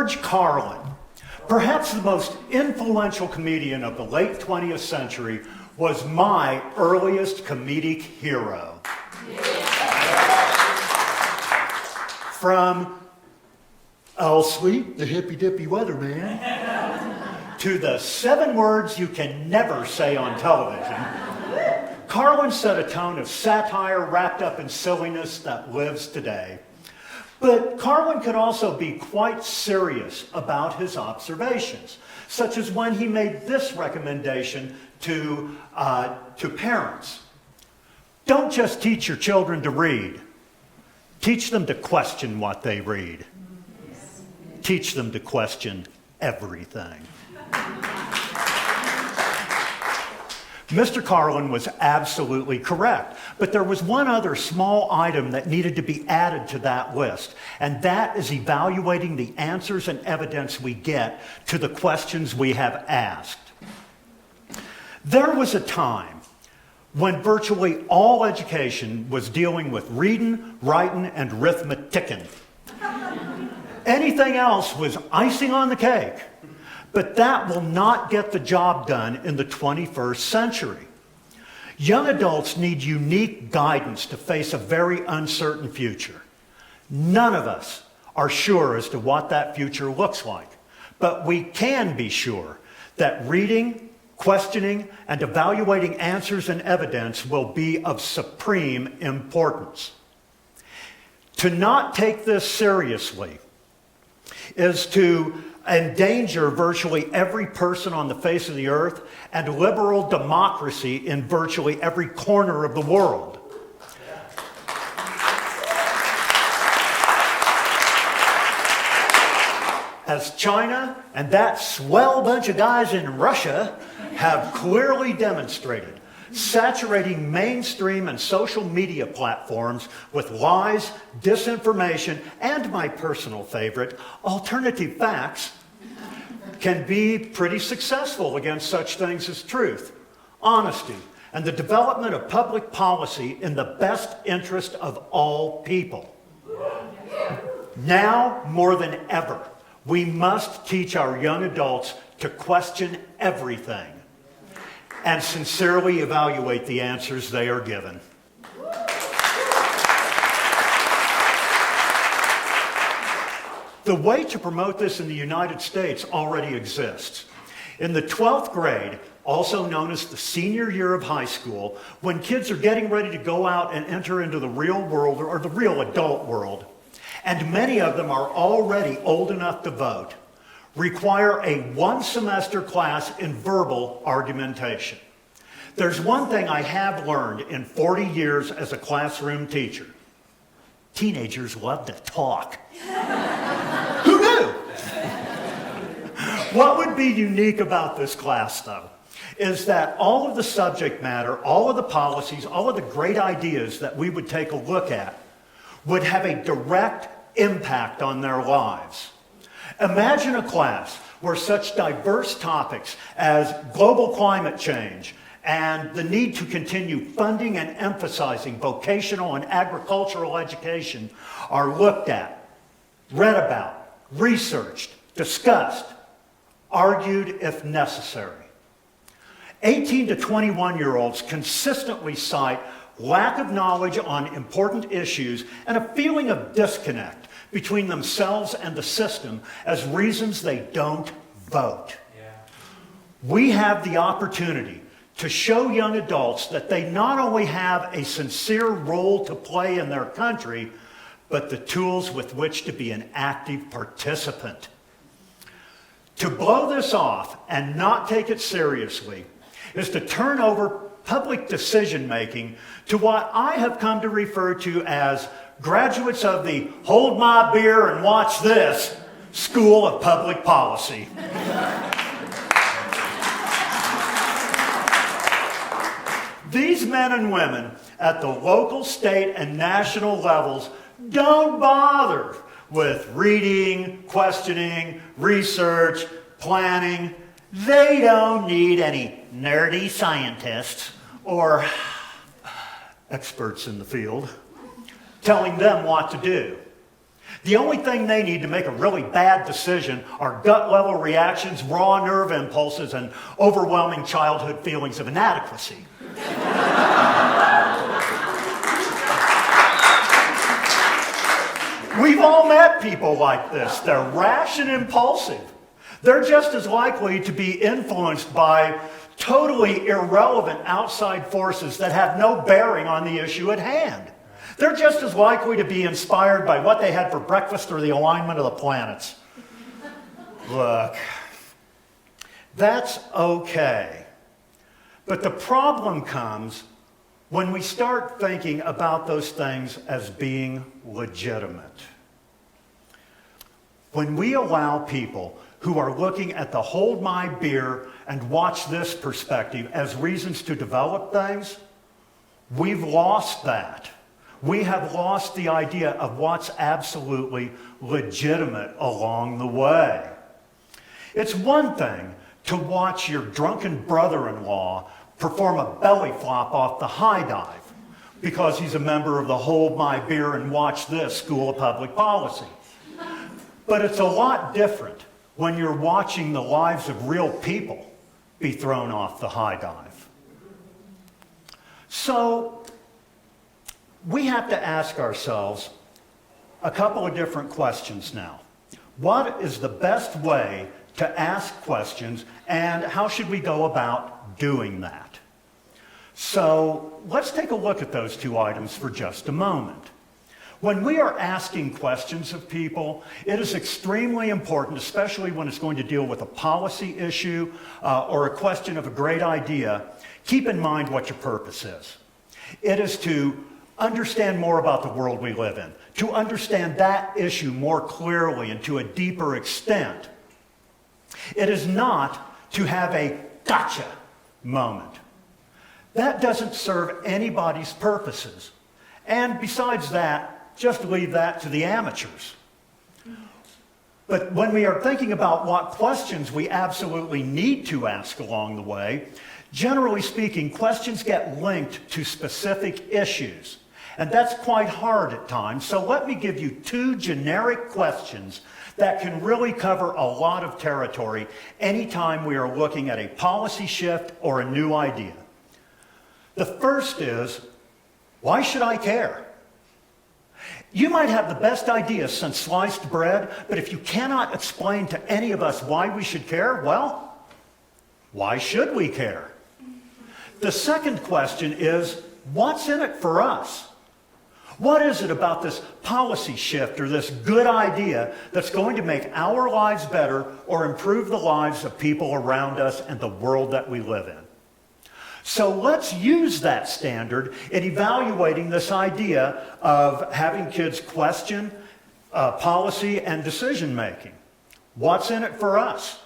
George Carlin, perhaps the most influential comedian of the late 20th century, was my earliest comedic hero. From "I'll sleep, the hippy-dippy weatherman," to the 7 words you can never say on television, Carlin set a tone of satire wrapped up in silliness that lives today. But Carlin could also be quite serious about his observations, such as when he made this recommendation to parents. Don't just teach your children to read. Teach them to question what they read. Teach them to question everything. Mr. Carlin was absolutely correct, but there was one other small item that needed to be added to that list, and that is evaluating the answers and evidence we get to the questions we have asked. There was a time when virtually all education was dealing with reading, writing, and arithmeticking. Anything else was icing on the cake. But that will not get the job done in the 21st century. Young adults need unique guidance to face a very uncertain future. None of us are sure as to what that future looks like, but we can be sure that reading, questioning, and evaluating answers and evidence will be of supreme importance. To not take this seriously is to endanger virtually every person on the face of the earth and liberal democracy in virtually every corner of the world. As China and that swell bunch of guys in Russia have clearly demonstrated, saturating mainstream and social media platforms with lies, disinformation, and my personal favorite, alternative facts, can be pretty successful against such things as truth, honesty, and the development of public policy in the best interest of all people. Now, more than ever, we must teach our young adults to question everything and sincerely evaluate the answers they are given. The way to promote this in the United States already exists. In the 12th grade, also known as the senior year of high school, when kids are getting ready to go out and enter into the real world or the real adult world, and many of them are already old enough to vote, require a 1-semester class in verbal argumentation. There's one thing I have learned in 40 years as a classroom teacher. Teenagers love to talk. Who knew? What would be unique about this class, though, is that all of the subject matter, all of the policies, all of the great ideas that we would take a look at would have a direct impact on their lives. Imagine a class where such diverse topics as global climate change and the need to continue funding and emphasizing vocational and agricultural education are looked at, read about, researched, discussed, argued if necessary. 18 to 21-year-olds consistently cite lack of knowledge on important issues and a feeling of disconnect between themselves and the system as reasons they don't vote. We have the opportunity to show young adults that they not only have a sincere role to play in their country, but the tools with which to be an active participant. To blow this off and not take it seriously is to turn over public decision-making to what I have come to refer to as graduates of the hold my beer and watch this School of Public Policy. These men and women at the local, state, and national levels don't bother with reading, questioning, research, planning. They don't need any nerdy scientists or experts in the field telling them what to do. The only thing they need to make a really bad decision are gut-level reactions, raw nerve impulses, and overwhelming childhood feelings of inadequacy. We've all met people like this. They're rash and impulsive. They're just as likely to be influenced by totally irrelevant outside forces that have no bearing on the issue at hand. They're just as likely to be inspired by what they had for breakfast or the alignment of the planets. Look, that's okay. But the problem comes when we start thinking about those things as being legitimate. When we allow people who are looking at the hold my beer and watch this perspective as reasons to develop things, we've lost that. We have lost the idea of what's absolutely legitimate along the way. It's one thing to watch your drunken brother-in-law perform a belly flop off the high dive because he's a member of the Hold My Beer and Watch This School of Public Policy. But it's a lot different when you're watching the lives of real people be thrown off the high dive. So we have to ask ourselves a couple of different questions now. What is the best way to ask questions, and how should we go about doing that? So let's take a look at those two items for just a moment. When we are asking questions of people, it is extremely important, especially when it's going to deal with a policy issue or a question of a great idea, keep in mind what your purpose is. It is to understand more about the world we live in, to understand that issue more clearly and to a deeper extent. It is not to have a gotcha moment. That doesn't serve anybody's purposes. And besides that, just leave that to the amateurs. But when we are thinking about what questions we absolutely need to ask along the way, generally speaking, questions get linked to specific issues. And that's quite hard at times. So let me give you two generic questions that can really cover a lot of territory anytime we are looking at a policy shift or a new idea. The first is, why should I care? You might have the best idea since sliced bread, but if you cannot explain to any of us why we should care, well, why should we care? The second question is, what's in it for us? What is it about this policy shift or this good idea that's going to make our lives better or improve the lives of people around us and the world that we live in? So let's use that standard in evaluating this idea of having kids question policy and decision making. What's in it for us?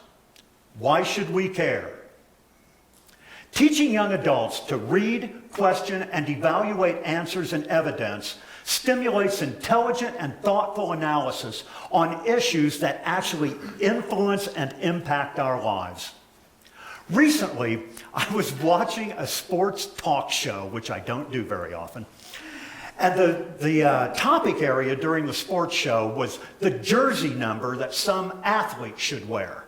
Why should we care? Teaching young adults to read, question, and evaluate answers and evidence stimulates intelligent and thoughtful analysis on issues that actually influence and impact our lives. Recently, I was watching a sports talk show, which I don't do very often, and the topic area during the sports show was the jersey number that some athlete should wear.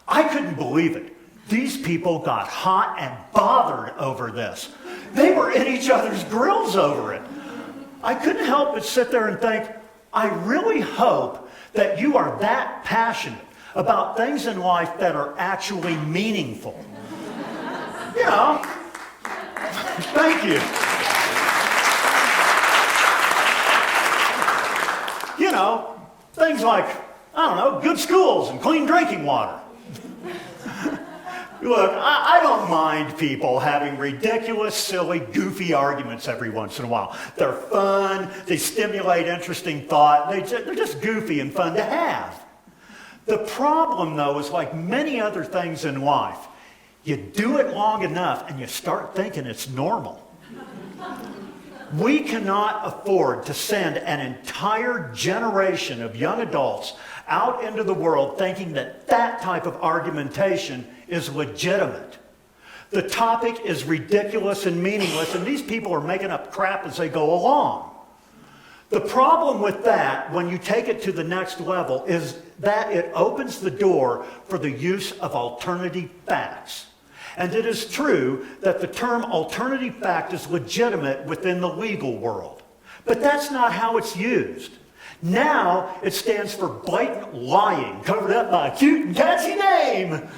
I couldn't believe it. These people got hot and bothered over this. They were in each other's grills over it. I couldn't help but sit there and think, I really hope that you are that passionate about things in life that are actually meaningful. You know, thank you. You know, things like, I don't know, good schools and clean drinking water. Look, I don't mind people having ridiculous, silly, goofy arguments every once in a while. They're fun, they stimulate interesting thought, they're just goofy and fun to have. The problem, though, is like many other things in life. You do it long enough and you start thinking it's normal. We cannot afford to send an entire generation of young adults out into the world thinking that that type of argumentation is legitimate. The topic is ridiculous and meaningless, and these people are making up crap as they go along. The problem with that, when you take it to the next level, is that it opens the door for the use of alternative facts. And it is true that the term alternative fact is legitimate within the legal world. But that's not how it's used. Now it stands for blatant lying, covered up by a cute and catchy name.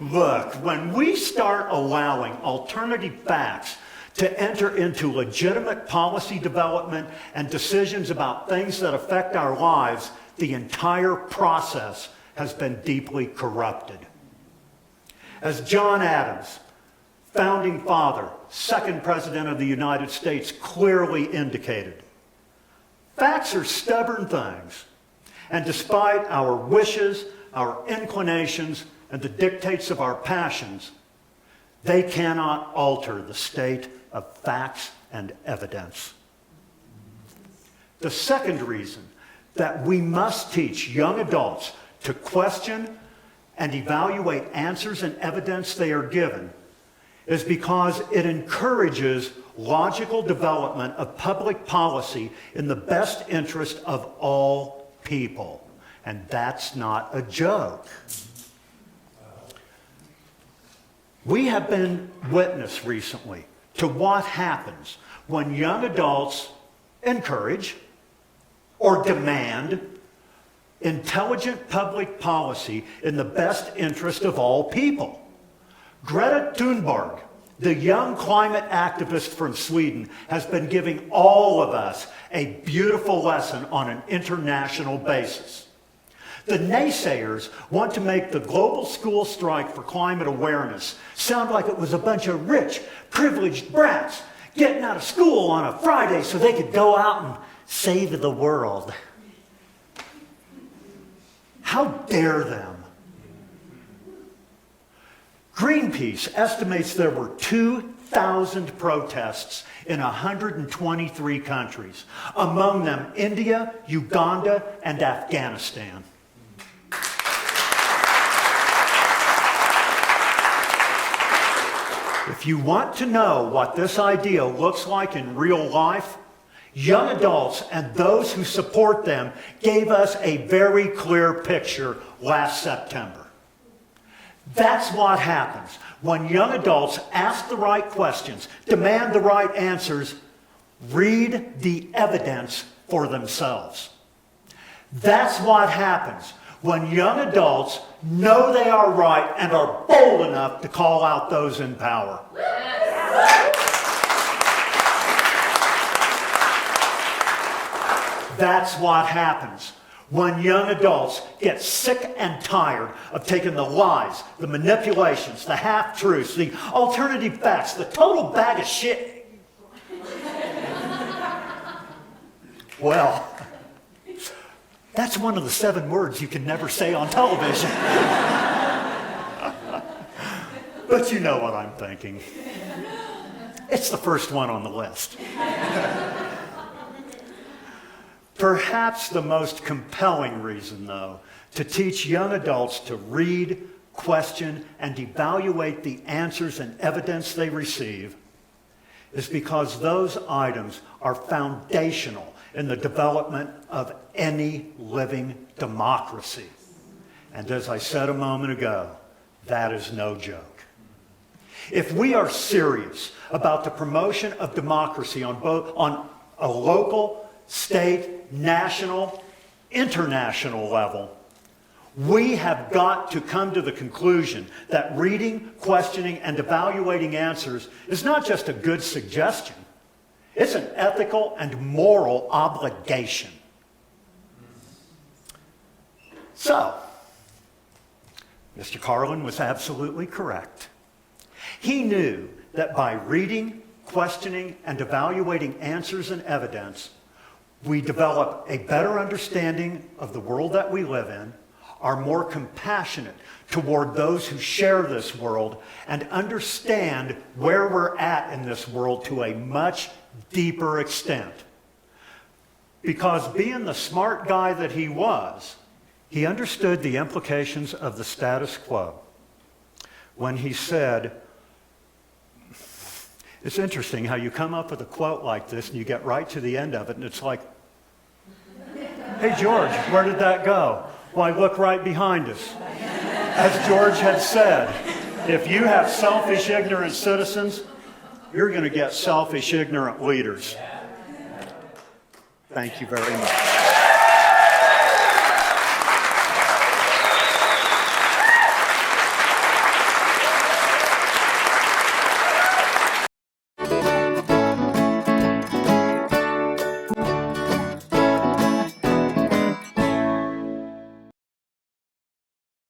Look, when we start allowing alternative facts to enter into legitimate policy development and decisions about things that affect our lives, the entire process has been deeply corrupted. As John Adams, founding father, second president of the United States, clearly indicated, facts are stubborn things, and despite our wishes, our inclinations, and the dictates of our passions, they cannot alter the state of facts and evidence. The second reason that we must teach young adults to question and evaluate answers and evidence they are given is because it encourages logical development of public policy in the best interest of all people. And that's not a joke. We have been witness recently to what happens when young adults encourage or demand intelligent public policy in the best interest of all people. Greta Thunberg, the young climate activist from Sweden, has been giving all of us a beautiful lesson on an international basis. The naysayers want to make the global school strike for climate awareness sound like it was a bunch of rich, privileged brats getting out of school on a Friday so they could go out and save the world. How dare them? Greenpeace estimates there were 2,000 protests in 123 countries, among them India, Uganda, and Afghanistan. If you want to know what this idea looks like in real life, young adults and those who support them gave us a very clear picture last September. That's what happens when young adults ask the right questions, demand the right answers, read the evidence for themselves. That's what happens when young adults know they are right and are bold enough to call out those in power. That's what happens when young adults get sick and tired of taking the lies, the manipulations, the half-truths, the alternative facts, the total bag of shit. Well, that's one of the 7 words you can never say on television. But you know what I'm thinking. It's the first one on the list. Perhaps the most compelling reason, though, to teach young adults to read, question, and evaluate the answers and evidence they receive is because those items are foundational in the development of any living democracy. And as I said a moment ago, that is no joke. If we are serious about the promotion of democracy on a local, state, national, international level, we have got to come to the conclusion that reading, questioning, and evaluating answers is not just a good suggestion. It's an ethical and moral obligation. So, Mr. Carlin was absolutely correct. He knew that by reading, questioning, and evaluating answers and evidence, we develop a better understanding of the world that we live in, are more compassionate toward those who share this world, and understand where we're at in this world to a much deeper extent. Because being the smart guy that he was, he understood the implications of the status quo when he said, It's interesting how you come up with a quote like this and you get right to the end of it and it's like, hey, George, where did that go? Why, look right behind us. As George had said, if you have selfish, ignorant citizens, you're going to get selfish, ignorant leaders. Thank you very much.